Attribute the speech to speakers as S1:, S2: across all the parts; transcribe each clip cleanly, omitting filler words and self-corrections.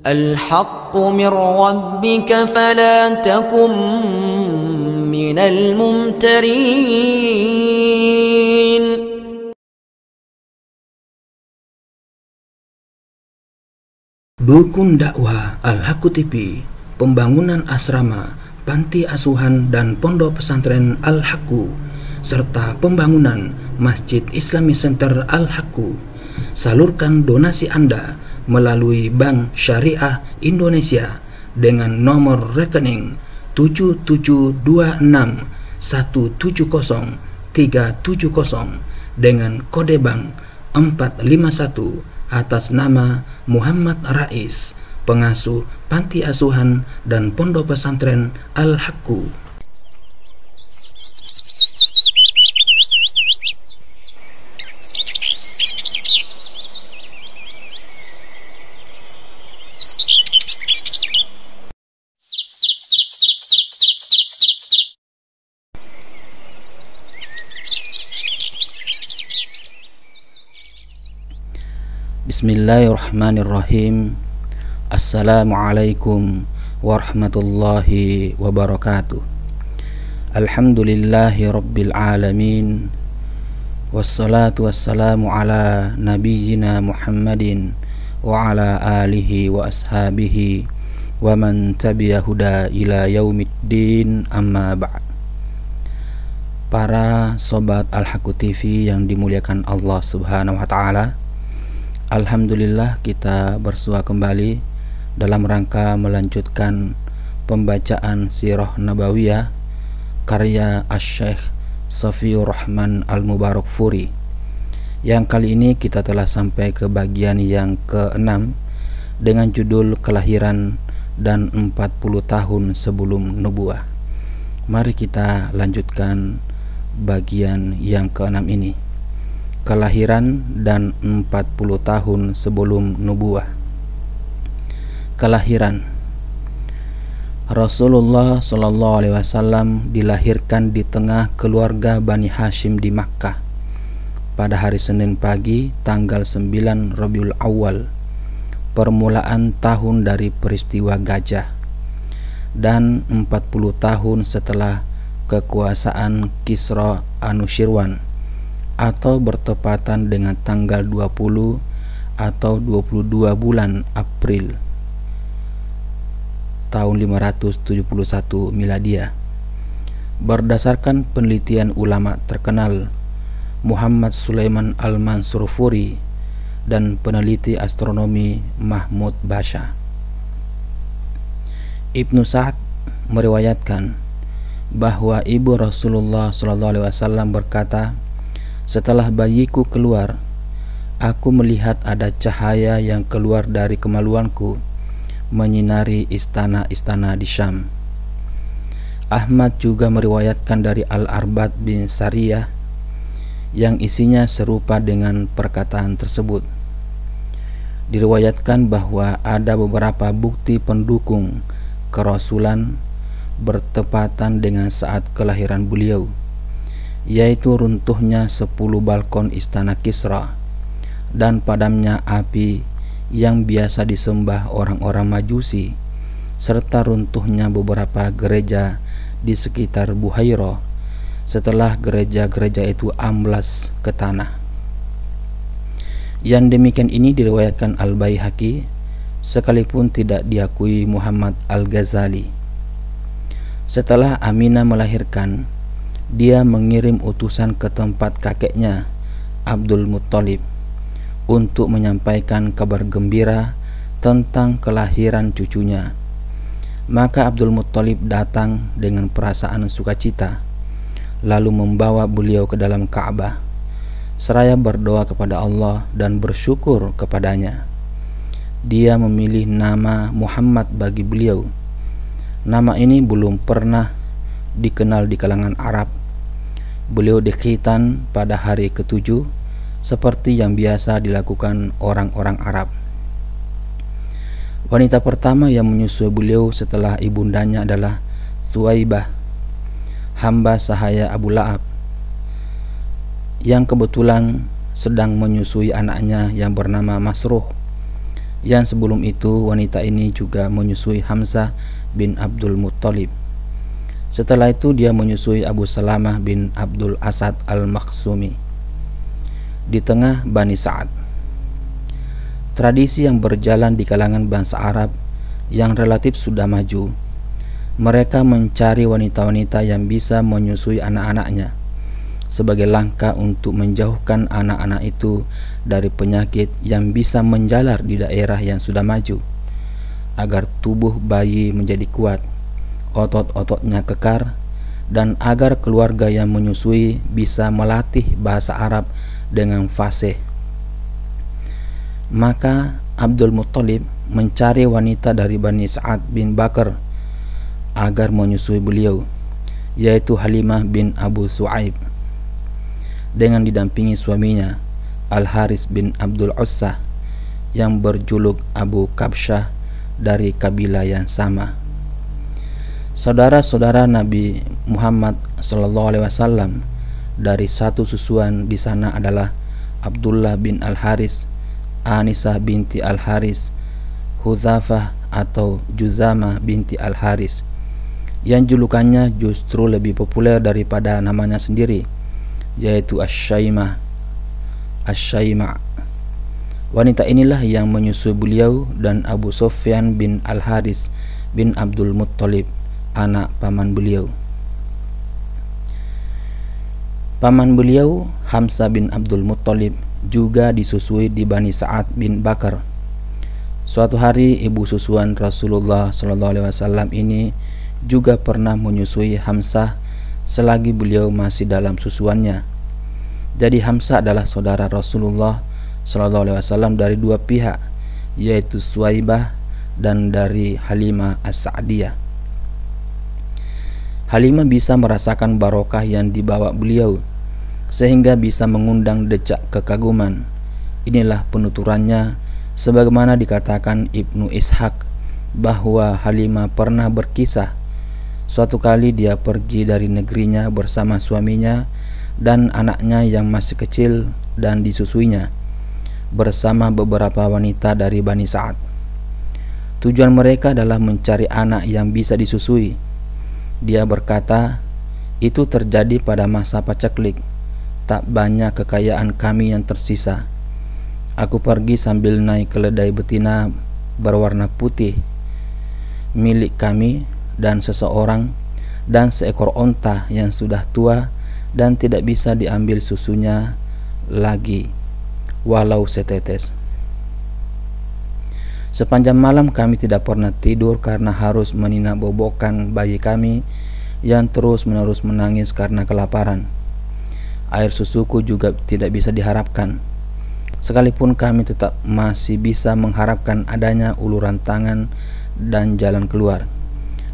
S1: الحق من ربك فلا تكن من الممترين.
S2: Dukun dakwah Al-Haqqu TV, pembangunan asrama, panti asuhan dan pondok pesantren Al-Haqqu, serta pembangunan Masjid Islamic Center Al-Haqqu. Salurkan donasi Anda melalui Bank Syariah Indonesia dengan nomor rekening 7726170370 dengan kode bank 451 atas nama Muhammad Rais, pengasuh panti asuhan dan pondok pesantren Al-Haqqu. Bismillahirrahmanirrahim. Assalamualaikum warahmatullahi wabarakatuh. Alhamdulillahi rabbil alamin. Wassalatu wassalamu ala nabiyyina Muhammadin wa ala alihi wa ashabihi wa man tabi'a huda ila yaumiddin, amma ba'd. Para sobat Al-Haqqu TV yang dimuliakan Allah Subhanahu wa taala, alhamdulillah kita bersua kembali dalam rangka melanjutkan pembacaan Sirah Nabawiyah karya Asy-Syaikh Shafiyur Rahman Al-Mubarakfuri. Yang kali ini kita telah sampai ke bagian yang ke-6 dengan judul Kelahiran dan 40 tahun sebelum nubuah. Mari kita lanjutkan bagian yang ke-6 ini. Kelahiran dan 40 tahun sebelum nubuah. Kelahiran. Rasulullah Shallallahu Alaihi Wasallam dilahirkan di tengah keluarga Bani Hashim di Makkah pada hari Senin pagi tanggal 9 Rabiul Awal, permulaan tahun dari peristiwa gajah, dan 40 tahun setelah kekuasaan Kisra Anushirwan, atau bertepatan dengan tanggal 20 atau 22 bulan April tahun 571 Miladiah. Berdasarkan penelitian ulama terkenal Muhammad Sulaiman Al-Mansurfuri dan peneliti astronomi Mahmud Basha, Ibnu Sa'ad meriwayatkan bahwa ibu Rasulullah SAW berkata, "Setelah bayiku keluar, aku melihat ada cahaya yang keluar dari kemaluanku menyinari istana-istana di Syam." Ahmad juga meriwayatkan dari Al-Arbad bin Sariyah yang isinya serupa dengan perkataan tersebut. Diriwayatkan bahwa ada beberapa bukti pendukung kerasulan bertepatan dengan saat kelahiran beliau, yaitu runtuhnya 10 balkon istana Kisra dan padamnya api yang biasa disembah orang-orang Majusi, serta runtuhnya beberapa gereja di sekitar Buhairah setelah gereja-gereja itu amblas ke tanah. Yang demikian ini diriwayatkan Al-Baihaqi sekalipun tidak diakui Muhammad Al-Ghazali. Setelah Aminah melahirkan, dia mengirim utusan ke tempat kakeknya Abdul Muttalib untuk menyampaikan kabar gembira tentang kelahiran cucunya. Maka Abdul Muttalib datang dengan perasaan sukacita, lalu membawa beliau ke dalam Ka'bah seraya berdoa kepada Allah dan bersyukur kepadanya. Dia memilih nama Muhammad bagi beliau. Nama ini belum pernah dikenal di kalangan Arab. Beliau dikhitan pada hari ke-7 seperti yang biasa dilakukan orang-orang Arab. Wanita pertama yang menyusui beliau setelah ibundanya adalah Suwaibah, hamba sahaya Abu La'ab, yang kebetulan sedang menyusui anaknya yang bernama Masruh. Yang sebelum itu wanita ini juga menyusui Hamzah bin Abdul Muttalib. Setelah itu dia menyusui Abu Salamah bin Abdul Asad al-Makhzumi di tengah Bani Sa'ad. Tradisi yang berjalan di kalangan bangsa Arab yang relatif sudah maju, mereka mencari wanita-wanita yang bisa menyusui anak-anaknya sebagai langkah untuk menjauhkan anak-anak itu dari penyakit yang bisa menjalar di daerah yang sudah maju, agar tubuh bayi menjadi kuat, otot-ototnya kekar, dan agar keluarga yang menyusui bisa melatih bahasa Arab dengan fasih. Maka Abdul Muttalib mencari wanita dari Bani Sa'ad bin Bakar agar menyusui beliau, yaitu Halimah bin Abu Su'aib, dengan didampingi suaminya Al-Haris bin Abdul Uzzah yang berjuluk Abu Kabsyah dari kabilah yang sama. Saudara-saudara Nabi Muhammad SAW dari satu susuan di sana adalah Abdullah bin Al-Haris, Anisah binti Al-Haris, Hudzafah atau Juzamah binti Al-Haris, yang julukannya justru lebih populer daripada namanya sendiri, yaitu Asy-Syaimah. Wanita inilah yang menyusui beliau dan Abu Sufyan bin Al-Haris bin Abdul Muttalib, anak paman beliau. Paman beliau, Hamzah bin Abdul Muttalib, juga disusui di Bani Sa'ad bin Bakar. Suatu hari ibu susuan Rasulullah SAW ini juga pernah menyusui Hamzah selagi beliau masih dalam susuannya. Jadi Hamzah adalah saudara Rasulullah SAW dari dua pihak, yaitu Suwaibah dan dari Halimah As-Sa'diyah. Halimah bisa merasakan barokah yang dibawa beliau, sehingga bisa mengundang decak kekaguman. Inilah penuturannya, sebagaimana dikatakan Ibnu Ishaq bahwa Halimah pernah berkisah suatu kali dia pergi dari negerinya bersama suaminya dan anaknya yang masih kecil dan disusuinya bersama beberapa wanita dari Bani Sa'ad. Tujuan mereka adalah mencari anak yang bisa disusui. Dia berkata, itu terjadi pada masa paceklik, tak banyak kekayaan kami yang tersisa. Aku pergi sambil naik keledai betina berwarna putih milik kami dan seseorang dan seekor onta yang sudah tua dan tidak bisa diambil susunya lagi walau setetes. Sepanjang malam kami tidak pernah tidur karena harus meninak bobokan bayi kami yang terus-menerus menangis karena kelaparan. Air susuku juga tidak bisa diharapkan, sekalipun kami tetap masih bisa mengharapkan adanya uluran tangan dan jalan keluar.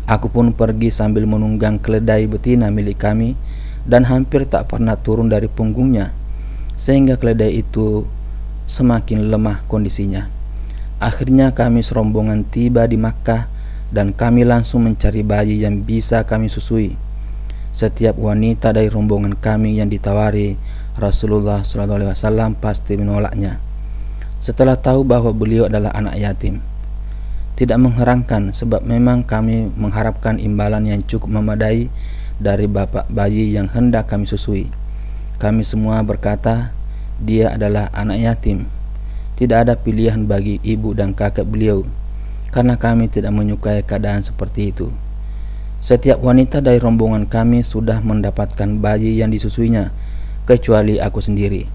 S2: Aku pun pergi sambil menunggang keledai betina milik kami dan hampir tak pernah turun dari punggungnya, sehingga keledai itu semakin lemah kondisinya. Akhirnya kami serombongan tiba di Makkah dan kami langsung mencari bayi yang bisa kami susui. Setiap wanita dari rombongan kami yang ditawari Rasulullah SAW pasti menolaknya, setelah tahu bahwa beliau adalah anak yatim. Tidak mengherankan, sebab memang kami mengharapkan imbalan yang cukup memadai dari bapak bayi yang hendak kami susui. Kami semua berkata, dia adalah anak yatim. Tidak ada pilihan bagi ibu dan kakak beliau, karena kami tidak menyukai keadaan seperti itu. Setiap wanita dari rombongan kami sudah mendapatkan bayi yang disusuinya, kecuali aku sendiri.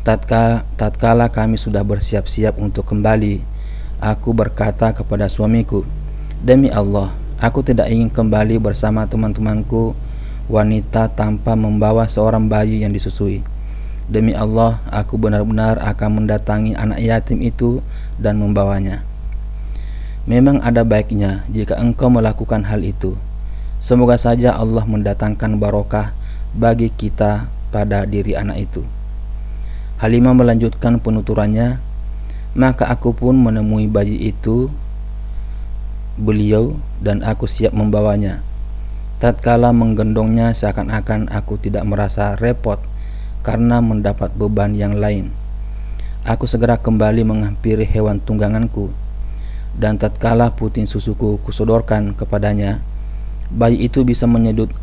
S2: Tatkala kami sudah bersiap-siap untuk kembali, aku berkata kepada suamiku, demi Allah, aku tidak ingin kembali bersama teman-temanku wanita tanpa membawa seorang bayi yang disusui. Demi Allah, aku benar-benar akan mendatangi anak yatim itu dan membawanya. Memang ada baiknya jika engkau melakukan hal itu. Semoga saja Allah mendatangkan barokah bagi kita pada diri anak itu. Halimah melanjutkan penuturannya, maka aku pun menemui bayi itu, beliau, dan aku siap membawanya. Tatkala menggendongnya, seakan-akan aku tidak merasa repot karena mendapat beban yang lain. Aku segera kembali menghampiri hewan tungganganku, dan tatkala puting susuku kusodorkan kepadanya, bayi itu bisa menyedot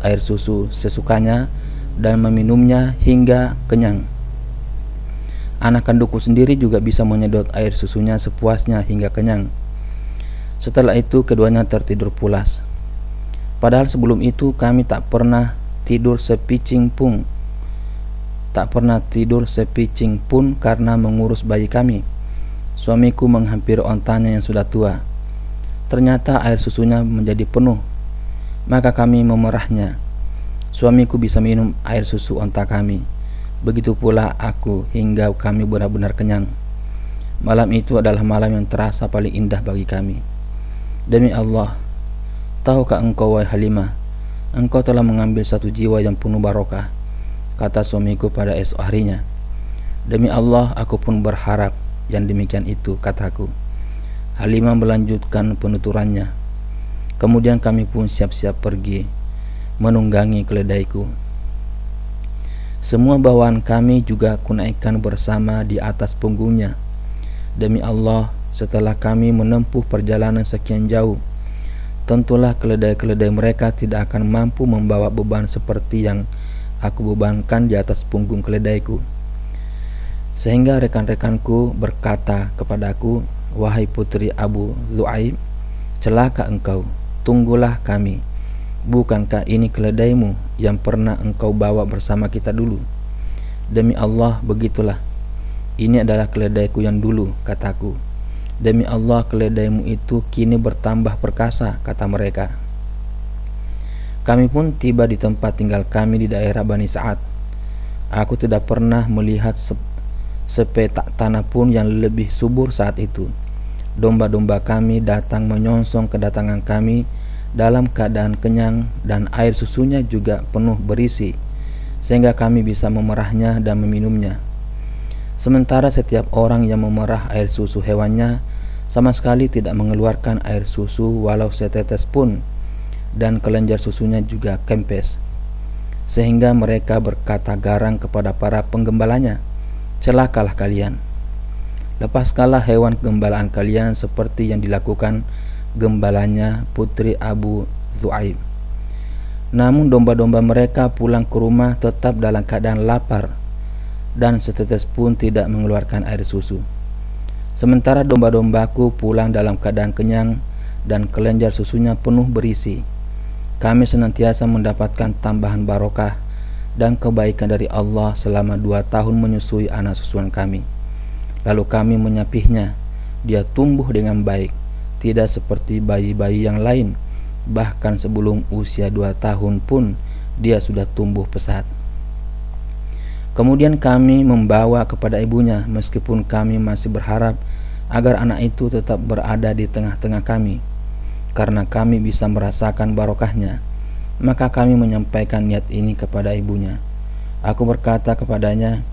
S2: air susu sesukanya dan meminumnya hingga kenyang. Anak kandungku sendiri juga bisa menyedot air susunya sepuasnya hingga kenyang. Setelah itu keduanya tertidur pulas. Padahal sebelum itu kami tak pernah tidur sepicing pun karena mengurus bayi kami. Suamiku menghampiri ontanya yang sudah tua. Ternyata air susunya menjadi penuh. Maka kami memerahnya. Suamiku bisa minum air susu onta kami. Begitu pula aku hingga kami benar-benar kenyang. Malam itu adalah malam yang terasa paling indah bagi kami. Demi Allah, tahukah engkau wahai Halimah, engkau telah mengambil satu jiwa yang penuh barokah, kata suamiku pada esok harinya. Demi Allah, aku pun berharap yang demikian itu, kataku. Halimah melanjutkan penuturannya. Kemudian kami pun siap-siap pergi, menunggangi keledaiku. Semua bawaan kami juga kunaikkan bersama di atas punggungnya. Demi Allah, setelah kami menempuh perjalanan sekian jauh, tentulah keledai-keledai mereka tidak akan mampu membawa beban seperti yang aku bebankan di atas punggung keledaiku. Sehingga rekan-rekanku berkata kepadaku, wahai putri Abu Zu'aib, celaka engkau, tunggulah kami. Bukankah ini keledaimu yang pernah engkau bawa bersama kita dulu? Demi Allah, begitulah. Ini adalah keledaiku yang dulu, kataku. Demi Allah, keledaimu itu kini bertambah perkasa, kata mereka. Kami pun tiba di tempat tinggal kami di daerah Bani Sa'ad. Aku tidak pernah melihat sepetak tanah pun yang lebih subur saat itu. Domba-domba kami datang menyongsong kedatangan kami dalam keadaan kenyang, dan air susunya juga penuh berisi, sehingga kami bisa memerahnya dan meminumnya. Sementara setiap orang yang memerah air susu hewannya sama sekali tidak mengeluarkan air susu walau setetes pun, dan kelenjar susunya juga kempes. Sehingga mereka berkata garang kepada para penggembalanya, celakalah kalian. Lepaskanlah hewan gembalaan kalian seperti yang dilakukan gembalanya putri Abu Zu'aib. Namun domba-domba mereka pulang ke rumah tetap dalam keadaan lapar dan setetes pun tidak mengeluarkan air susu. Sementara domba-dombaku pulang dalam keadaan kenyang dan kelenjar susunya penuh berisi. Kami senantiasa mendapatkan tambahan barokah dan kebaikan dari Allah selama 2 tahun menyusui anak susuan kami. Lalu kami menyapihnya, dia tumbuh dengan baik, tidak seperti bayi-bayi yang lain. Bahkan sebelum usia 2 tahun pun dia sudah tumbuh pesat. Kemudian kami membawa kepada ibunya, meskipun kami masih berharap agar anak itu tetap berada di tengah-tengah kami, karena kami bisa merasakan barokahnya. Maka kami menyampaikan niat ini kepada ibunya. Aku berkata kepadanya,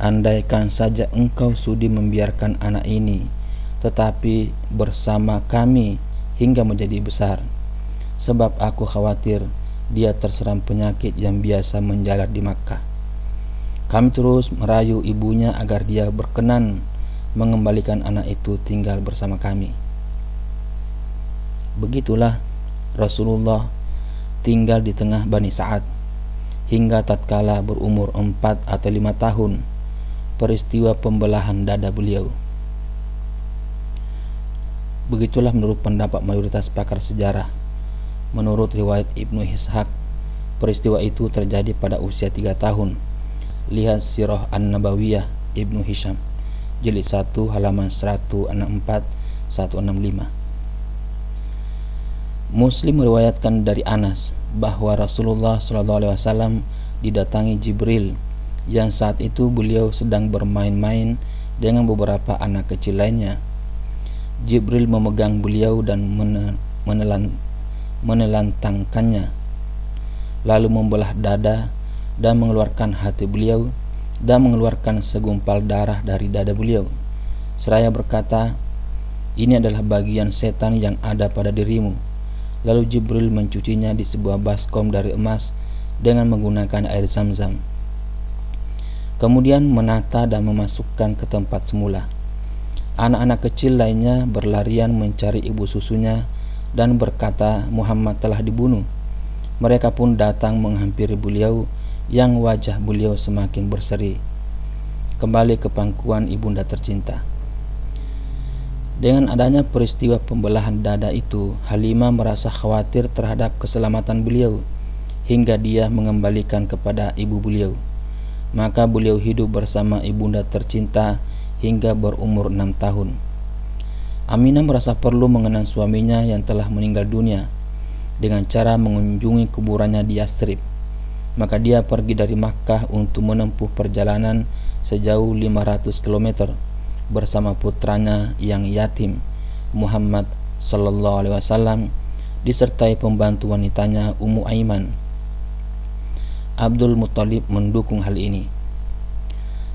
S2: andaikan saja engkau sudi membiarkan anak ini tetapi bersama kami hingga menjadi besar, sebab aku khawatir dia terserang penyakit yang biasa menjalar di Makkah. Kami terus merayu ibunya agar dia berkenan mengembalikan anak itu tinggal bersama kami. Begitulah Rasulullah tinggal di tengah Bani Sa'ad hingga tatkala berumur 4 atau 5 tahun peristiwa pembelahan dada beliau. Begitulah menurut pendapat mayoritas pakar sejarah. Menurut riwayat Ibnu Ishaq, peristiwa itu terjadi pada usia 3 tahun. Lihat Sirah An-Nabawiyah Ibnu Hisham, jilid 1 halaman 164-165. Muslim meriwayatkan dari Anas bahwa Rasulullah SAW didatangi Jibril, yang saat itu beliau sedang bermain-main dengan beberapa anak kecil lainnya. Jibril memegang beliau dan menelantangkannya, lalu membelah dada dan mengeluarkan hati beliau dan mengeluarkan segumpal darah dari dada beliau, seraya berkata, ini adalah bagian setan yang ada pada dirimu. Lalu Jibril mencucinya di sebuah baskom dari emas dengan menggunakan air Zam-Zam. kemudian menata dan memasukkan ke tempat semula. Anak-anak kecil lainnya berlarian mencari ibu susunya dan berkata Muhammad telah dibunuh. Mereka pun datang menghampiri beliau yang wajah beliau semakin berseri. Kembali ke pangkuan ibunda tercinta. Dengan adanya peristiwa pembelahan dada itu, Halimah merasa khawatir terhadap keselamatan beliau hingga dia mengembalikan kepada ibu beliau. Maka beliau hidup bersama ibunda tercinta hingga berumur 6 tahun. Aminah merasa perlu mengenang suaminya yang telah meninggal dunia dengan cara mengunjungi kuburannya di Yathrib. Maka dia pergi dari Makkah untuk menempuh perjalanan sejauh 500 km bersama putranya yang yatim Muhammad sallallahu alaihi wasallam disertai pembantu wanitanya Ummu Aiman. Abdul Muttalib mendukung hal ini.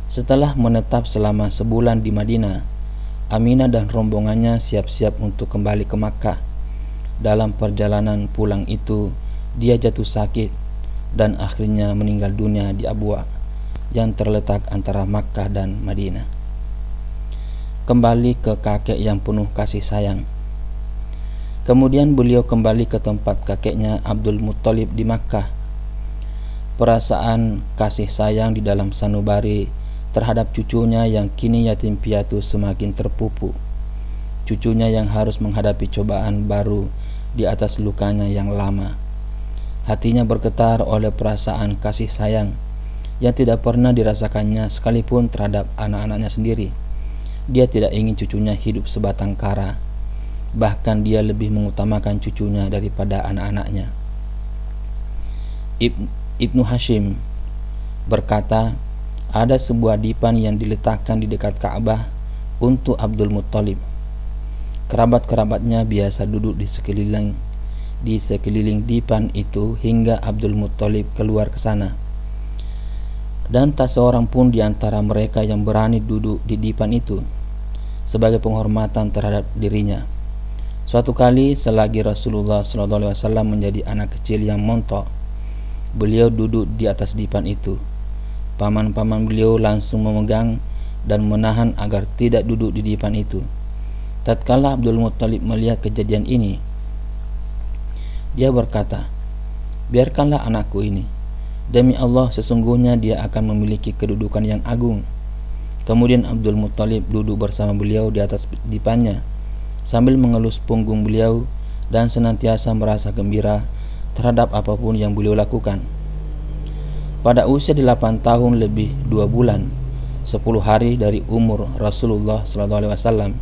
S2: Setelah menetap selama sebulan di Madinah, Aminah dan rombongannya siap-siap untuk kembali ke Makkah. Dalam perjalanan pulang itu, dia jatuh sakit dan akhirnya meninggal dunia di Abwa yang terletak antara Makkah dan Madinah. Kembali ke kakek yang penuh kasih sayang. Kemudian beliau kembali ke tempat kakeknya Abdul Muttalib di Makkah. Perasaan kasih sayang di dalam sanubari terhadap cucunya yang kini yatim piatu semakin terpupuk. Cucunya yang harus menghadapi cobaan baru di atas lukanya yang lama. Hatinya bergetar oleh perasaan kasih sayang yang tidak pernah dirasakannya sekalipun terhadap anak-anaknya sendiri. Dia tidak ingin cucunya hidup sebatang kara. Bahkan dia lebih mengutamakan cucunya daripada anak-anaknya. Ibnu Hashim berkata, ada sebuah dipan yang diletakkan di dekat Ka'bah untuk Abdul Muttalib. Kerabat-kerabatnya biasa duduk di sekeliling dipan itu hingga Abdul Muttalib keluar ke sana. Dan tak seorang pun di antara mereka yang berani duduk di dipan itu sebagai penghormatan terhadap dirinya. Suatu kali selagi Rasulullah SAW menjadi anak kecil yang montok, beliau duduk di atas dipan itu. Paman-paman beliau langsung memegang dan menahan agar tidak duduk di dipan itu. Tatkala Abdul Muttalib melihat kejadian ini, dia berkata, biarkanlah anakku ini. Demi Allah, sesungguhnya dia akan memiliki kedudukan yang agung. Kemudian Abdul Muttalib duduk bersama beliau di atas dipannya sambil mengelus punggung beliau dan senantiasa merasa gembira terhadap apapun yang beliau lakukan. Pada usia 8 tahun lebih 2 bulan 10 hari dari umur Rasulullah SAW,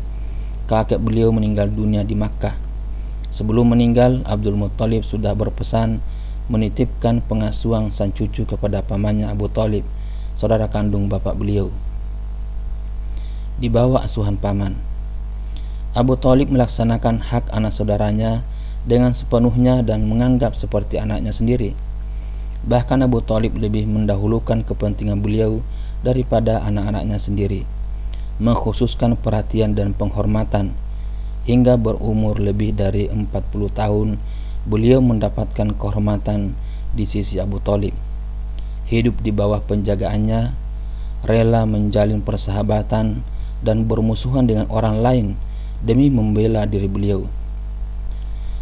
S2: kakek beliau meninggal dunia di Makkah. Sebelum meninggal, Abdul Muttalib sudah berpesan menitipkan pengasuhan sang cucu kepada pamannya Abu Thalib, saudara kandung bapak beliau. Di bawah asuhan paman, Abu Thalib melaksanakan hak anak saudaranya dengan sepenuhnya dan menganggap seperti anaknya sendiri. Bahkan Abu Thalib lebih mendahulukan kepentingan beliau daripada anak-anaknya sendiri, mengkhususkan perhatian dan penghormatan. Hingga berumur lebih dari 40 tahun, beliau mendapatkan kehormatan di sisi Abu Thalib. Hidup di bawah penjagaannya, rela menjalin persahabatan dan bermusuhan dengan orang lain demi membela diri beliau.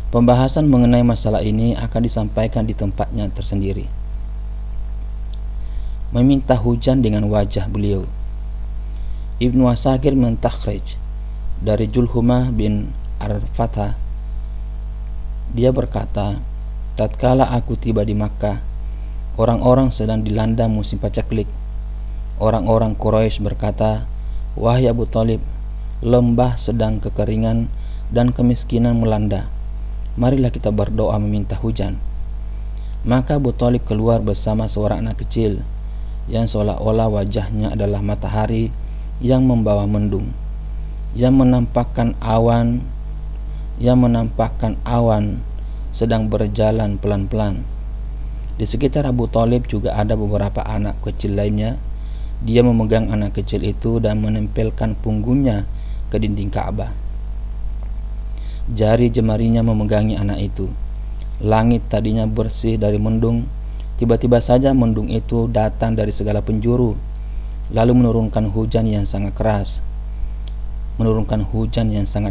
S2: Pembahasan mengenai masalah ini akan disampaikan di tempatnya tersendiri. Meminta hujan dengan wajah beliau. Ibnu Asakir mentakhrij dari Julhumah bin Arfatah. Dia berkata, tatkala aku tiba di Makkah, orang-orang sedang dilanda musim pacaklik. Orang-orang Quraisy berkata, wahai Abu Thalib, lembah sedang kekeringan dan kemiskinan melanda. Marilah kita berdoa meminta hujan. Maka Abu Thalib keluar bersama seorang anak kecil yang seolah-olah wajahnya adalah matahari yang membawa mendung, yang menampakkan awan sedang berjalan pelan-pelan. Di sekitar Abu Thalib juga ada beberapa anak kecil lainnya. Dia memegang anak kecil itu dan menempelkan punggungnya ke dinding Ka'bah. Jari jemarinya memegangi anak itu. Langit tadinya bersih dari mendung. Tiba-tiba saja mendung itu datang dari segala penjuru lalu menurunkan hujan yang sangat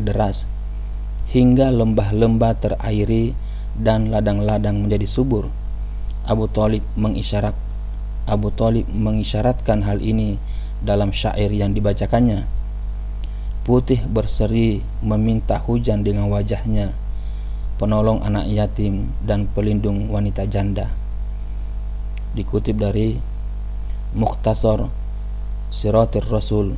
S2: deras, hingga lembah-lembah terairi dan ladang-ladang menjadi subur. Abu Thalib mengisyaratkan hal ini dalam syair yang dibacakannya. Putih berseri meminta hujan dengan wajahnya, penolong anak yatim dan pelindung wanita janda. Dikutip dari Mukhtasar Siratir Rasul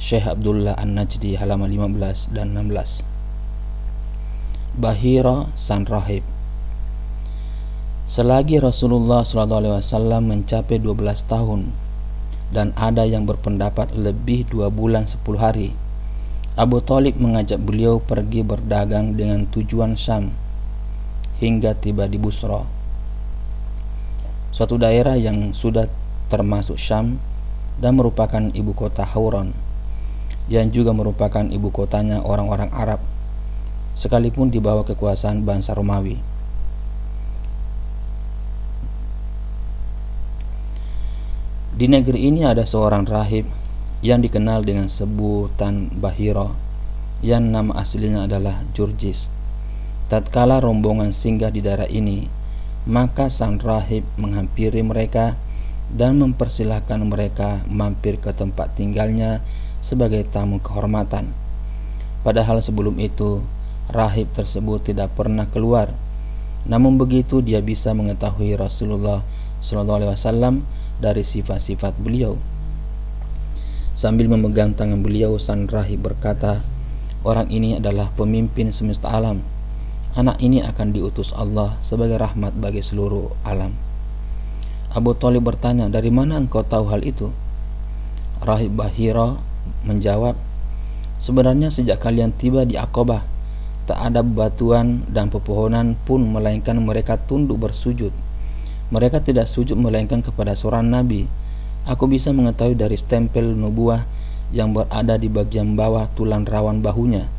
S2: Syekh Abdullah An-Najdi halaman 15 dan 16. Bahira Sang Rahib. Selagi Rasulullah SAW mencapai 12 tahun dan ada yang berpendapat lebih 2 bulan 10 hari, Abu Thalib mengajak beliau pergi berdagang dengan tujuan Syam hingga tiba di Busra, suatu daerah yang sudah termasuk Syam dan merupakan ibu kota Hauran, yang juga merupakan ibu kotanya orang-orang Arab, sekalipun di bawah kekuasaan bangsa Romawi. Di negeri ini ada seorang rahib yang dikenal dengan sebutan Bahira, yang nama aslinya adalah Jurjis. Tatkala rombongan singgah di daerah ini, maka sang rahib menghampiri mereka dan mempersilahkan mereka mampir ke tempat tinggalnya sebagai tamu kehormatan. Padahal sebelum itu, rahib tersebut tidak pernah keluar. Namun begitu dia bisa mengetahui Rasulullah SAW dari sifat-sifat beliau. Sambil memegang tangan beliau, sang rahib berkata, "Orang ini adalah pemimpin semesta alam. Anak ini akan diutus Allah sebagai rahmat bagi seluruh alam." Abu Thalib bertanya, "Dari mana engkau tahu hal itu?" Rahib Bahira menjawab, "Sebenarnya sejak kalian tiba di Aqabah, tak ada bebatuan dan pepohonan pun melainkan mereka tunduk bersujud. Mereka tidak sujud melainkan kepada seorang nabi. Aku bisa mengetahui dari stempel nubuah yang berada di bagian bawah tulang rawan bahunya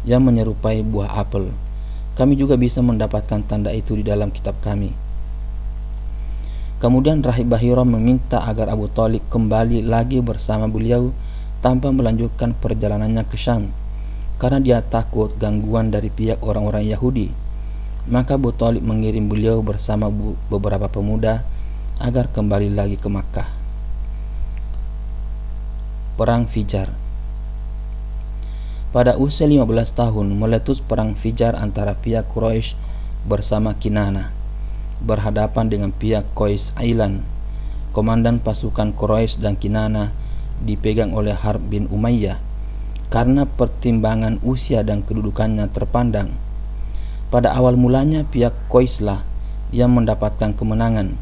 S2: yang menyerupai buah apel. Kami juga bisa mendapatkan tanda itu di dalam kitab kami." Kemudian Rahib Bahira meminta agar Abu Thalib kembali lagi bersama beliau tanpa melanjutkan perjalanannya ke Syam, karena dia takut gangguan dari pihak orang-orang Yahudi. Maka Abu Thalib mengirim beliau bersama beberapa pemuda agar kembali lagi ke Makkah. Perang Fijar. Pada usia 15 tahun meletus perang Fijar antara pihak Quraisy bersama Kinanah berhadapan dengan pihak Qais Ailan. Komandan pasukan Quraisy dan Kinanah dipegang oleh Harb bin Umayyah. Karena pertimbangan usia dan kedudukannya terpandang, pada awal mulanya pihak Quraisy yang mendapatkan kemenangan,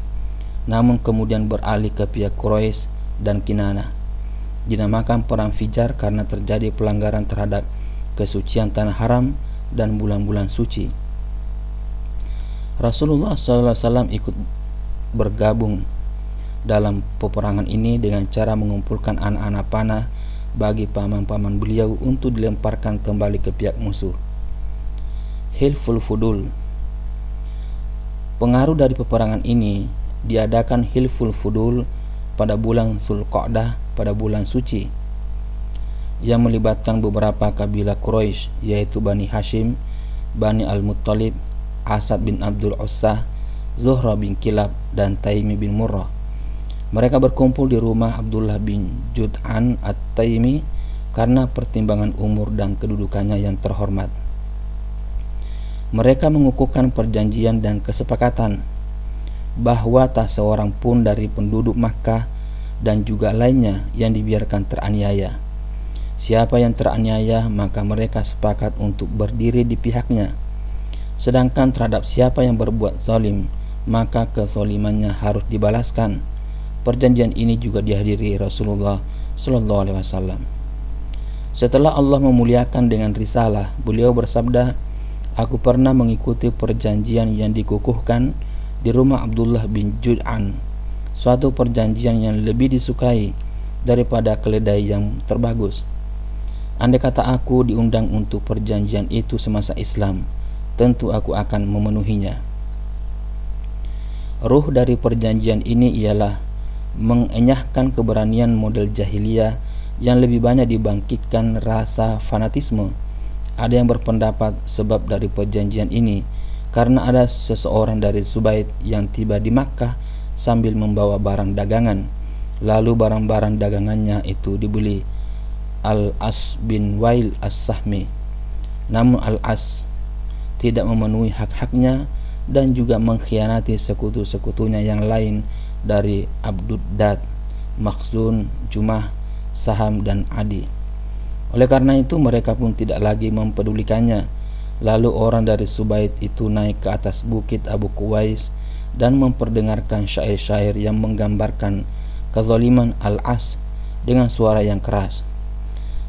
S2: namun kemudian beralih ke pihak Quraisy dan Kinanah. Dinamakan perang Fijar karena terjadi pelanggaran terhadap kesucian tanah haram dan bulan-bulan suci. Rasulullah SAW ikut bergabung dalam peperangan ini dengan cara mengumpulkan anak-anak panah bagi paman-paman beliau untuk dilemparkan kembali ke pihak musuh. Hilful Fudul. Pengaruh dari peperangan ini diadakan Hilful Fudul pada bulan Dzulqa'dah, pada bulan suci, yang melibatkan beberapa kabilah Quraisy, yaitu Bani Hashim, Bani Al-Muttalib, Asad bin Abdul Uzzah, Zuhra bin Kilab, dan Taimi bin Murrah. Mereka berkumpul di rumah Abdullah bin Jud'an At-Taimi karena pertimbangan umur dan kedudukannya yang terhormat. Mereka mengukuhkan perjanjian dan kesepakatan bahwa tak seorang pun dari penduduk Makkah dan juga lainnya yang dibiarkan teraniaya. Siapa yang teraniaya, maka mereka sepakat untuk berdiri di pihaknya. Sedangkan terhadap siapa yang berbuat zalim, maka kezalimannya harus dibalaskan. Perjanjian ini juga dihadiri Rasulullah SAW. Setelah Allah memuliakan dengan risalah, beliau bersabda, "Aku pernah mengikuti perjanjian yang dikukuhkan di rumah Abdullah bin Jud'an, suatu perjanjian yang lebih disukai daripada keledai yang terbagus. Andai kata aku diundang untuk perjanjian itu semasa Islam, tentu aku akan memenuhinya." Ruh dari perjanjian ini ialah mengenyahkan keberanian model jahiliyah yang lebih banyak dibangkitkan rasa fanatisme. Ada yang berpendapat sebab dari perjanjian ini karena ada seseorang dari Zubayd yang tiba di Makkah sambil membawa barang dagangan, lalu barang-barang dagangannya itu dibeli Al-As bin Wail As-Sahmi. Namun Al-As tidak memenuhi hak-haknya dan juga mengkhianati sekutu-sekutunya yang lain dari Abduddad, Makhzun, Jumah, Saham, dan Adi. Oleh karena itu mereka pun tidak lagi mempedulikannya. Lalu orang dari Zubayd itu naik ke atas bukit Abu Quwais dan memperdengarkan syair-syair yang menggambarkan kezaliman Al-As dengan suara yang keras.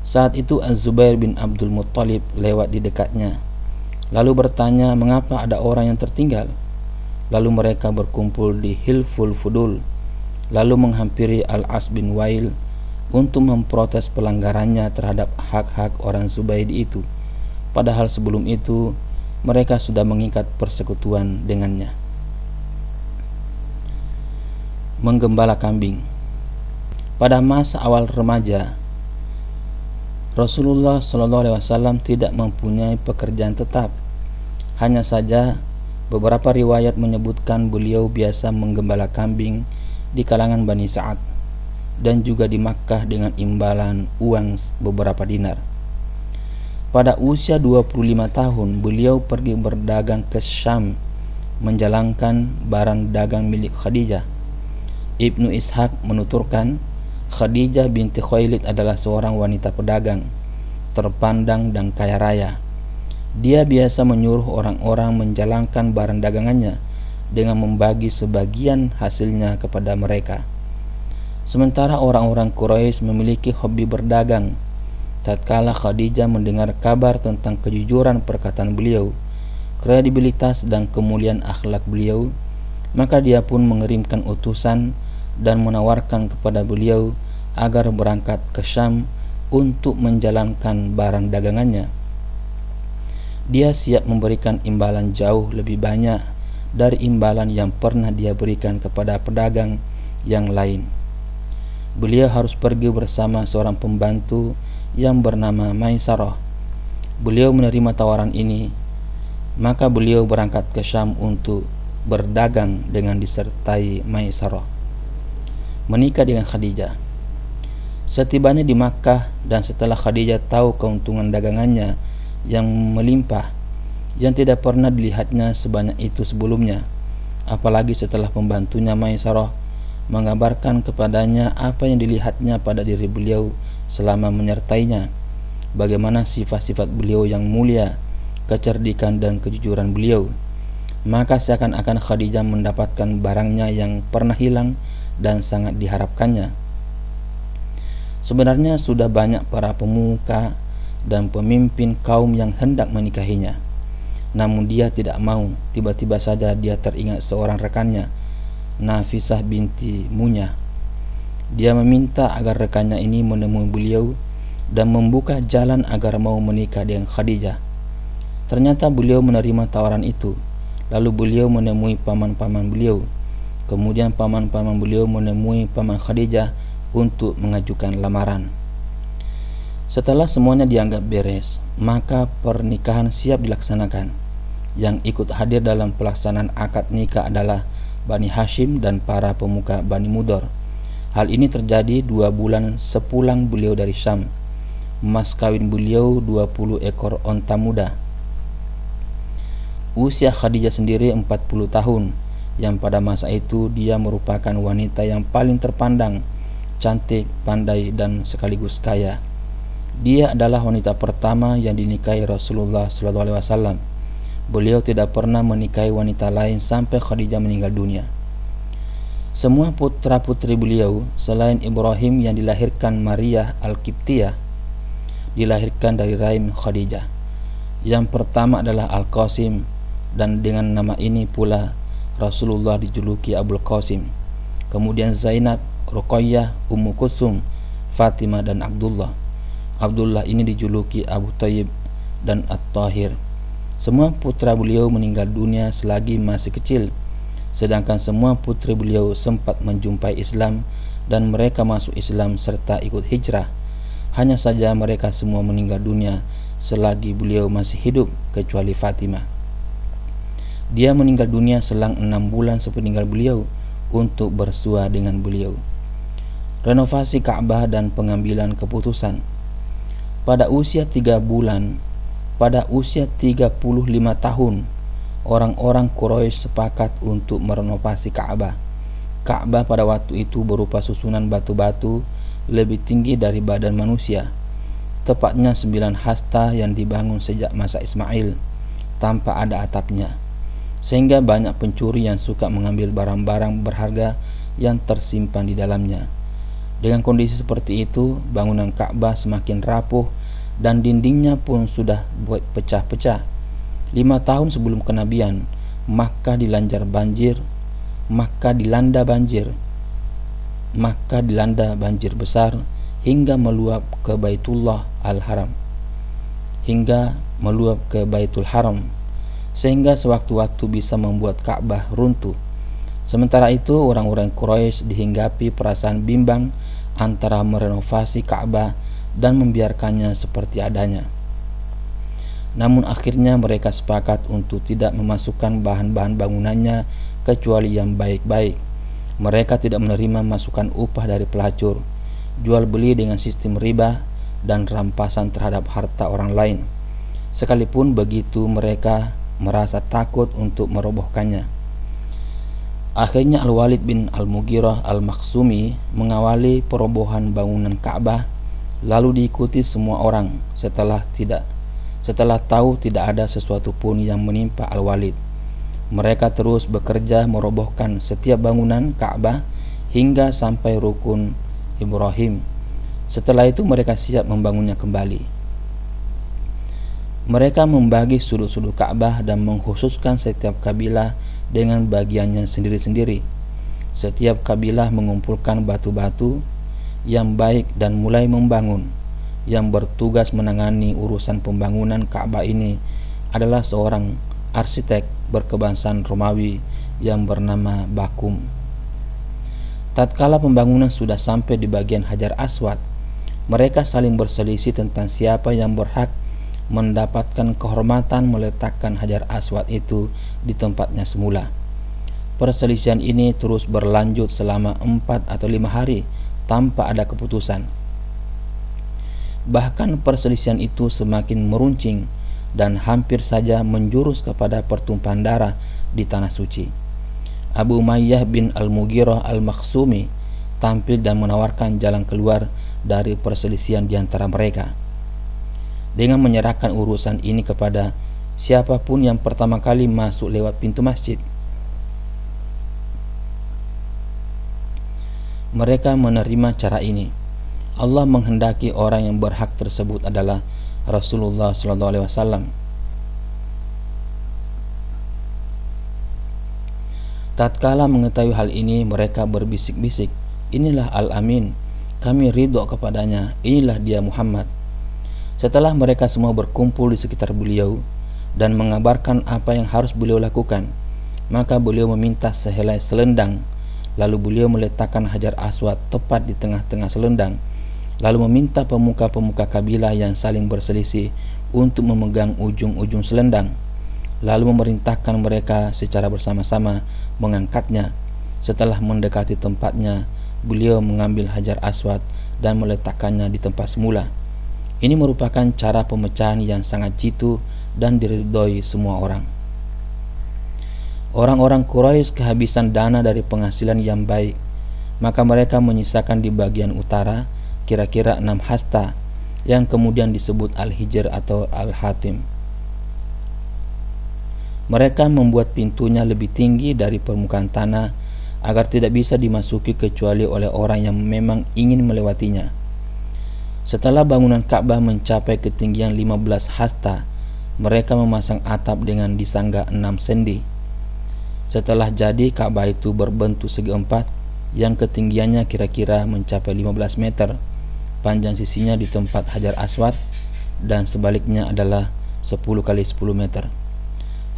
S2: Saat itu Az-Zubair bin Abdul Muttalib lewat di dekatnya, lalu bertanya mengapa ada orang yang tertinggal. Lalu mereka berkumpul di Hilful Fudul, lalu menghampiri Al-As bin Wail untuk memprotes pelanggarannya terhadap hak-hak orang Zubayd itu, padahal sebelum itu mereka sudah mengikat persekutuan dengannya. Menggembala kambing. Pada masa awal remaja, Rasulullah SAW tidak mempunyai pekerjaan tetap. Hanya saja beberapa riwayat menyebutkan beliau biasa menggembala kambing di kalangan Bani Sa'ad dan juga di Makkah dengan imbalan uang beberapa dinar. Pada usia 25 tahun beliau pergi berdagang ke Syam menjalankan barang dagang milik Khadijah. Ibnu Ishaq menuturkan Khadijah binti Khuwailid adalah seorang wanita pedagang terpandang dan kaya raya. Dia biasa menyuruh orang-orang menjalankan barang dagangannya dengan membagi sebagian hasilnya kepada mereka. Sementara orang-orang Quraisy memiliki hobi berdagang. Tatkala Khadijah mendengar kabar tentang kejujuran perkataan beliau, kredibilitas dan kemuliaan akhlak beliau, maka dia pun mengirimkan utusan dan menawarkan kepada beliau agar berangkat ke Syam untuk menjalankan barang dagangannya. Dia siap memberikan imbalan jauh lebih banyak dari imbalan yang pernah dia berikan kepada pedagang yang lain. Beliau harus pergi bersama seorang pembantu yang bernama Maisarah. Beliau menerima tawaran ini, maka beliau berangkat ke Syam untuk berdagang dengan disertai Maisarah. Menikah dengan Khadijah. Setibanya di Makkah dan setelah Khadijah tahu keuntungan dagangannya yang melimpah yang tidak pernah dilihatnya sebanyak itu sebelumnya, apalagi setelah pembantunya Maisarah mengabarkan kepadanya apa yang dilihatnya pada diri beliau selama menyertainya, bagaimana sifat-sifat beliau yang mulia, kecerdikan dan kejujuran beliau, maka seakan-akan Khadijah mendapatkan barangnya yang pernah hilang dan sangat diharapkannya. Sebenarnya sudah banyak para pemuka dan pemimpin kaum yang hendak menikahinya, namun dia tidak mau. Tiba-tiba saja dia teringat seorang rekannya, Nafisah binti Munyah. Dia meminta agar rekannya ini menemui beliau dan membuka jalan agar mau menikah dengan Khadijah. Ternyata beliau menerima tawaran itu. Lalu beliau menemui paman-paman beliau. Kemudian paman-paman beliau menemui paman Khadijah untuk mengajukan lamaran. Setelah semuanya dianggap beres, maka pernikahan siap dilaksanakan. Yang ikut hadir dalam pelaksanaan akad nikah adalah Bani Hashim dan para pemuka Bani Mudor. Hal ini terjadi 2 bulan sepulang beliau dari Syam. Mas kawin beliau 20 ekor onta muda. Usia Khadijah sendiri 40 tahun, yang pada masa itu dia merupakan wanita yang paling terpandang, cantik, pandai, dan sekaligus kaya. Dia adalah wanita pertama yang dinikahi Rasulullah SAW. Beliau tidak pernah menikahi wanita lain sampai Khadijah meninggal dunia. Semua putra-putri beliau selain Ibrahim yang dilahirkan Maria Al-Qibtiyah dilahirkan dari rahim Khadijah. Yang pertama adalah Al-Qasim, dan dengan nama ini pula Rasulullah dijuluki Abul Qasim. Kemudian Zainab, Ruqayyah, Ummu Kulsum, Fatimah, dan Abdullah. Abdullah ini dijuluki Abu Thayyib dan At-Tahir. Semua putra beliau meninggal dunia selagi masih kecil. sedangkan semua putri beliau sempat menjumpai Islam dan mereka masuk Islam serta ikut hijrah. Hanya saja mereka semua meninggal dunia selagi beliau masih hidup kecuali Fatimah. Dia meninggal dunia selang 6 bulan sepeninggal beliau untuk bersua dengan beliau. Renovasi Ka'bah dan pengambilan keputusan. Pada usia 35 tahun, orang-orang Quraisy sepakat untuk merenovasi Ka'bah. Ka'bah pada waktu itu berupa susunan batu-batu lebih tinggi dari badan manusia, tepatnya 9 hasta yang dibangun sejak masa Ismail tanpa ada atapnya, sehingga banyak pencuri yang suka mengambil barang-barang berharga yang tersimpan di dalamnya. Dengan kondisi seperti itu, bangunan Ka'bah semakin rapuh dan dindingnya pun sudah buat pecah-pecah. 5 tahun sebelum kenabian, Makkah dilanda banjir besar hingga meluap ke Baitullah Al-Haram, sehingga sewaktu-waktu bisa membuat Ka'bah runtuh. Sementara itu, orang-orang Quraisy dihinggapi perasaan bimbang antara merenovasi Ka'bah dan membiarkannya seperti adanya. Namun akhirnya mereka sepakat untuk tidak memasukkan bahan-bahan bangunannya kecuali yang baik-baik. Mereka tidak menerima masukan upah dari pelacur, jual beli dengan sistem riba, dan rampasan terhadap harta orang lain. Sekalipun begitu, mereka merasa takut untuk merobohkannya. Akhirnya Al-Walid bin Al-Mughirah Al-Makhzumi mengawali perobohan bangunan Ka'bah, lalu diikuti semua orang setelah tahu tidak ada sesuatu pun yang menimpa Al-Walid. Mereka terus bekerja merobohkan setiap bangunan Ka'bah hingga sampai rukun Ibrahim. Setelah itu mereka siap membangunnya kembali. Mereka membagi sudut-sudut Ka'bah dan mengkhususkan setiap kabilah dengan bagiannya sendiri-sendiri. Setiap kabilah mengumpulkan batu-batu yang baik dan mulai membangun. Yang bertugas menangani urusan pembangunan Ka'bah ini adalah seorang arsitek berkebangsaan Romawi yang bernama Bakum. Tatkala pembangunan sudah sampai di bagian Hajar Aswad, mereka saling berselisih tentang siapa yang berhak mendapatkan kehormatan meletakkan Hajar Aswad itu di tempatnya semula. Perselisihan ini terus berlanjut selama 4 atau 5 hari tanpa ada keputusan. Bahkan perselisihan itu semakin meruncing dan hampir saja menjurus kepada pertumpahan darah di tanah suci. Abu Umayyah bin Al-Mughirah Al-Makhzumi tampil dan menawarkan jalan keluar dari perselisihan di antara mereka dengan menyerahkan urusan ini kepada siapapun yang pertama kali masuk lewat pintu masjid. Mereka menerima cara ini. Allah menghendaki orang yang berhak tersebut adalah Rasulullah SAW. Tatkala mengetahui hal ini, mereka berbisik-bisik, "Inilah Al-Amin, kami ridho kepadanya, inilah dia Muhammad." Setelah mereka semua berkumpul di sekitar beliau dan mengabarkan apa yang harus beliau lakukan, maka beliau meminta sehelai selendang. Lalu beliau meletakkan Hajar Aswad tepat di tengah-tengah selendang, lalu meminta pemuka-pemuka kabilah yang saling berselisih untuk memegang ujung-ujung selendang, lalu memerintahkan mereka secara bersama-sama mengangkatnya. Setelah mendekati tempatnya, beliau mengambil Hajar Aswad dan meletakkannya di tempat semula. Ini merupakan cara pemecahan yang sangat jitu dan diridhoi semua orang. Orang-orang Quraisy kehabisan dana dari penghasilan yang baik, maka mereka menyisakan di bagian utara kira-kira 6 hasta yang kemudian disebut Al-Hijr atau Al-Hatim. Mereka membuat pintunya lebih tinggi dari permukaan tanah agar tidak bisa dimasuki kecuali oleh orang yang memang ingin melewatinya. Setelah bangunan Ka'bah mencapai ketinggian 15 hasta, mereka memasang atap dengan disangga 6 sendi. Setelah jadi, Ka'bah itu berbentuk segi empat yang ketinggiannya kira-kira mencapai 15 meter. Panjang sisinya di tempat Hajar Aswad dan sebaliknya adalah 10 kali 10 meter.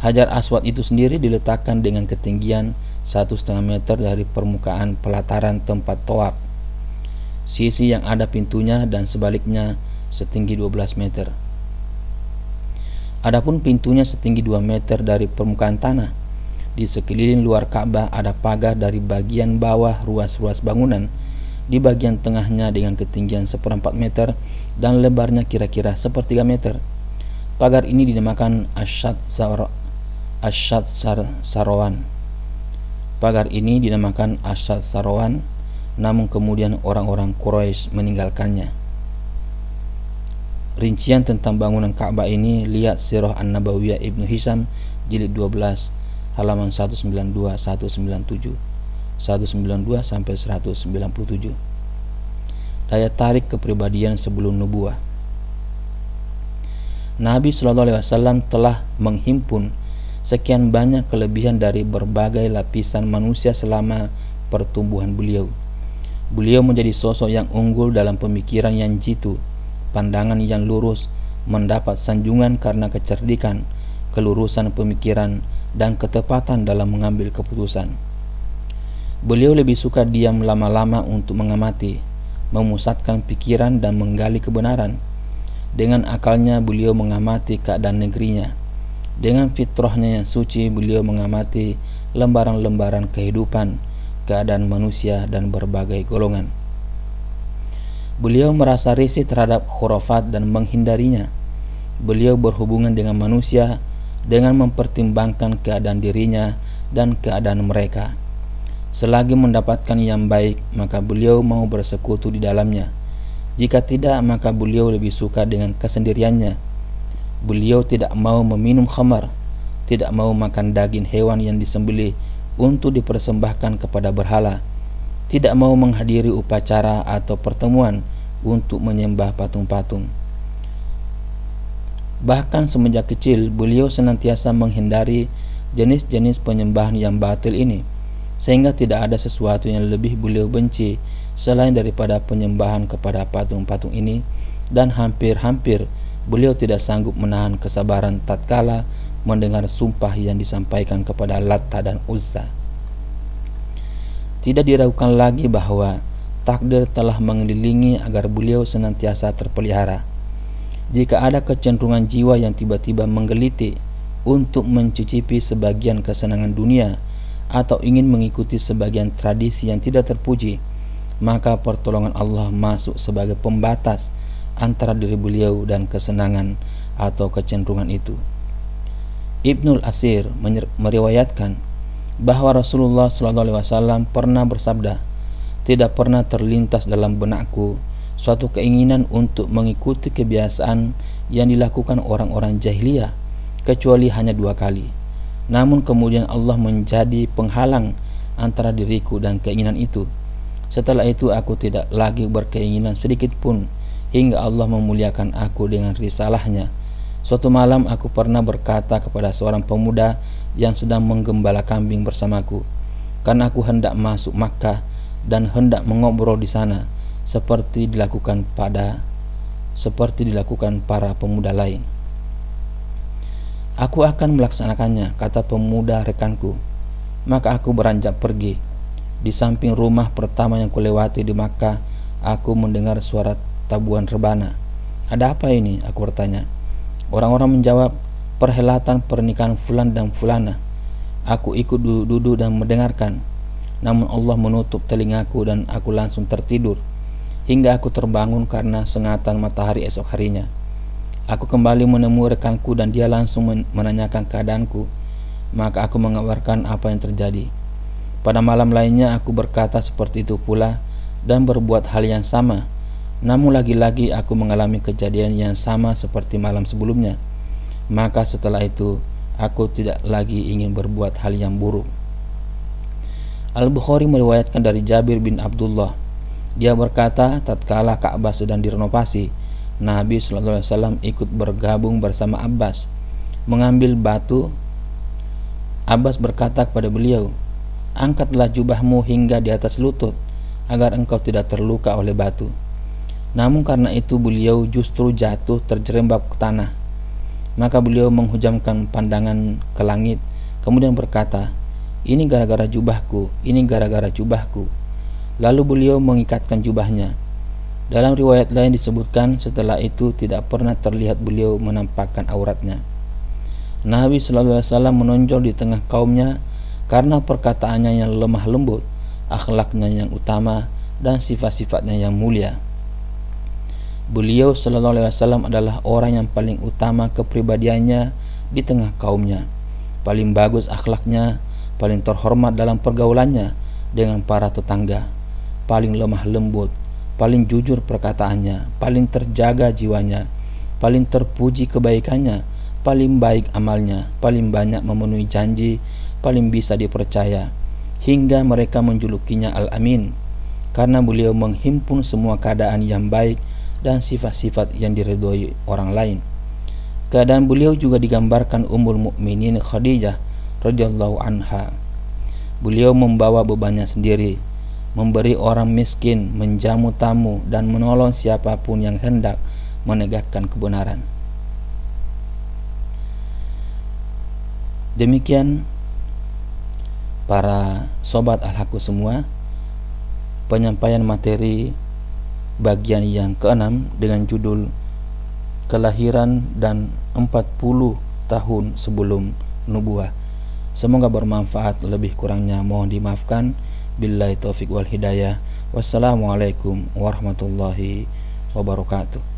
S2: Hajar Aswad itu sendiri diletakkan dengan ketinggian 1,5 meter dari permukaan pelataran tempat tawaf. Sisi yang ada pintunya dan sebaliknya setinggi 12 meter. Adapun pintunya setinggi 2 meter dari permukaan tanah. Di sekeliling luar Ka'bah ada pagar dari bagian bawah ruas-ruas bangunan, di bagian tengahnya dengan ketinggian 1/4 meter dan lebarnya kira-kira 1/3 meter. Pagar ini dinamakan Asyad-Sarawan. Pagar ini dinamakan Asyad-Sarawan, namun kemudian orang-orang Quraisy meninggalkannya. Rincian tentang bangunan Ka'bah ini lihat Sirah An-Nabawiyah Ibnu Hisham jilid 12 halaman 192, 197, 192 sampai 197. Daya tarik kepribadian sebelum nubuah. Nabi SAW telah menghimpun sekian banyak kelebihan dari berbagai lapisan manusia selama pertumbuhan beliau. Beliau menjadi sosok yang unggul dalam pemikiran yang jitu, pandangan yang lurus, mendapat sanjungan karena kecerdikan, kelurusan pemikiran, dan ketepatan dalam mengambil keputusan. Beliau lebih suka diam lama-lama untuk mengamati, memusatkan pikiran dan menggali kebenaran. Dengan akalnya beliau mengamati keadaan negerinya. Dengan fitrahnya yang suci beliau mengamati lembaran-lembaran kehidupan, keadaan manusia dan berbagai golongan. Beliau merasa risih terhadap khurafat dan menghindarinya. Beliau berhubungan dengan manusia dengan mempertimbangkan keadaan dirinya dan keadaan mereka. Selagi mendapatkan yang baik, maka beliau mau bersekutu di dalamnya. Jika tidak, maka beliau lebih suka dengan kesendiriannya. Beliau tidak mau meminum khamar, tidak mau makan daging hewan yang disembelih untuk dipersembahkan kepada berhala, tidak mau menghadiri upacara atau pertemuan untuk menyembah patung-patung. Bahkan semenjak kecil beliau senantiasa menghindari jenis-jenis penyembahan yang batil ini, sehingga tidak ada sesuatu yang lebih beliau benci selain daripada penyembahan kepada patung-patung ini, dan hampir-hampir beliau tidak sanggup menahan kesabaran tatkala mendengar sumpah yang disampaikan kepada Latta dan Uzza. Tidak diragukan lagi bahwa takdir telah mengelilingi agar beliau senantiasa terpelihara. Jika ada kecenderungan jiwa yang tiba-tiba menggelitik untuk mencicipi sebagian kesenangan dunia atau ingin mengikuti sebagian tradisi yang tidak terpuji, maka pertolongan Allah masuk sebagai pembatas antara diri beliau dan kesenangan atau kecenderungan itu. Ibnul Asir meriwayatkan bahwa Rasulullah SAW pernah bersabda, "Tidak pernah terlintas dalam benakku suatu keinginan untuk mengikuti kebiasaan yang dilakukan orang-orang jahiliyah kecuali hanya 2 kali. Namun kemudian Allah menjadi penghalang antara diriku dan keinginan itu. Setelah itu aku tidak lagi berkeinginan sedikit pun hingga Allah memuliakan aku dengan risalahnya. Suatu malam aku pernah berkata kepada seorang pemuda yang sedang menggembala kambing bersamaku, karena aku hendak masuk Makkah dan hendak mengobrol di sana seperti dilakukan para pemuda lain. Aku akan melaksanakannya, kata pemuda rekanku. Maka aku beranjak pergi. Di samping rumah pertama yang kulewati di Makkah, aku mendengar suara tabuhan rebana. Ada apa ini? Aku bertanya. Orang-orang menjawab, perhelatan pernikahan fulan dan fulana. Aku ikut duduk dan mendengarkan. Namun Allah menutup telingaku dan aku langsung tertidur hingga aku terbangun karena sengatan matahari esok harinya. Aku kembali menemui rekanku dan dia langsung menanyakan keadaanku. Maka aku mengabarkan apa yang terjadi. Pada malam lainnya aku berkata seperti itu pula dan berbuat hal yang sama. Namun lagi-lagi aku mengalami kejadian yang sama seperti malam sebelumnya. Maka setelah itu aku tidak lagi ingin berbuat hal yang buruk. Al-Bukhari meriwayatkan dari Jabir bin Abdullah. Dia berkata, tatkala Ka'bah sedang direnovasi, Nabi SAW ikut bergabung bersama Abbas mengambil batu. Abbas berkata kepada beliau, angkatlah jubahmu hingga di atas lutut agar engkau tidak terluka oleh batu. Namun karena itu beliau justru jatuh terjerembab ke tanah. Maka beliau menghujamkan pandangan ke langit, kemudian berkata, ini gara-gara jubahku, ini gara-gara jubahku. Lalu beliau mengikatkan jubahnya. Dalam riwayat lain disebutkan setelah itu tidak pernah terlihat beliau menampakkan auratnya. Nabi sallallahu alaihi wasallam menonjol di tengah kaumnya karena perkataannya yang lemah lembut, akhlaknya yang utama, dan sifat-sifatnya yang mulia. Beliau sallallahu alaihi wasallam adalah orang yang paling utama kepribadiannya di tengah kaumnya, paling bagus akhlaknya, paling terhormat dalam pergaulannya dengan para tetangga, paling lemah lembut, paling jujur perkataannya, paling terjaga jiwanya, paling terpuji kebaikannya, paling baik amalnya, paling banyak memenuhi janji, paling bisa dipercaya, hingga mereka menjulukinya Al-Amin karena beliau menghimpun semua keadaan yang baik dan sifat-sifat yang diridhoi orang lain. Keadaan beliau juga digambarkan Ummul Mukminin Khadijah radhiyallahu anha. Beliau membawa bebannya sendiri, memberi orang miskin, menjamu tamu, dan menolong siapapun yang hendak menegakkan kebenaran. Demikian para sobat Al-Haqqu semua, penyampaian materi bagian yang ke-6 dengan judul Kelahiran dan 40 tahun sebelum nubuah. Semoga bermanfaat, lebih kurangnya mohon dimaafkan. Billahi taufiq wal hidayah. Wassalamualaikum warahmatullahi wabarakatuh.